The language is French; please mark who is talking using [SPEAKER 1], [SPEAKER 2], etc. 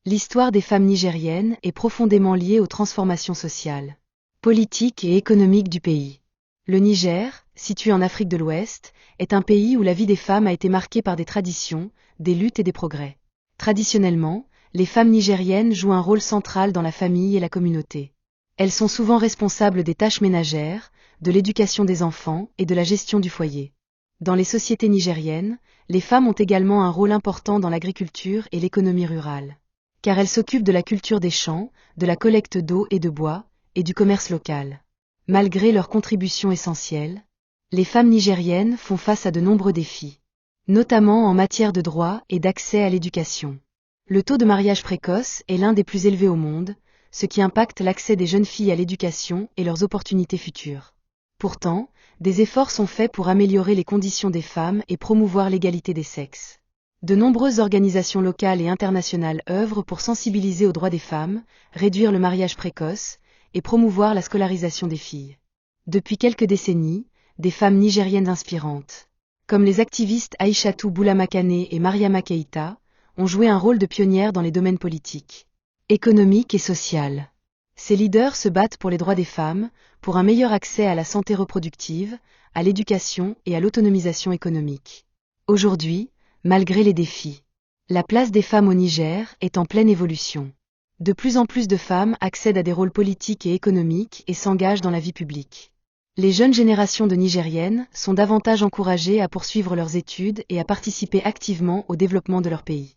[SPEAKER 1] L'histoire des femmes nigériennes est profondément liée aux transformations sociales, politiques et économiques du pays. Le Niger, situé en Afrique de l'Ouest, est un pays où la vie des femmes a été marquée par des traditions, des luttes et des progrès. Traditionnellement, les femmes nigériennes jouent un rôle central dans la famille et la communauté. Elles sont souvent responsables des tâches ménagères, de l'éducation des enfants et de la gestion du foyer. Dans les sociétés nigériennes, les femmes ont également un rôle important dans l'agriculture et l'économie rurale, car elles s'occupent de la culture des champs, de la collecte d'eau et de bois, et du commerce local. Malgré leurs contributions essentielles, les femmes nigériennes font face à de nombreux défis, notamment en matière de droits et d'accès à l'éducation. Le taux de mariage précoce est l'un des plus élevés au monde, ce qui impacte l'accès des jeunes filles à l'éducation et leurs opportunités futures. Pourtant, des efforts sont faits pour améliorer les conditions des femmes et promouvoir l'égalité des sexes. De nombreuses organisations locales et internationales œuvrent pour sensibiliser aux droits des femmes, réduire le mariage précoce et promouvoir la scolarisation des filles. Depuis quelques décennies, des femmes nigériennes inspirantes, comme les activistes Aïssatou Boullamakane et Mariama Keïta, ont joué un rôle de pionnière dans les domaines politiques, économiques et social. Ces leaders se battent pour les droits des femmes, pour un meilleur accès à la santé reproductive, à l'éducation et à l'autonomisation économique. Aujourd'hui, malgré les défis, la place des femmes au Niger est en pleine évolution. De plus en plus de femmes accèdent à des rôles politiques et économiques et s'engagent dans la vie publique. Les jeunes générations de Nigériennes sont davantage encouragées à poursuivre leurs études et à participer activement au développement de leur pays.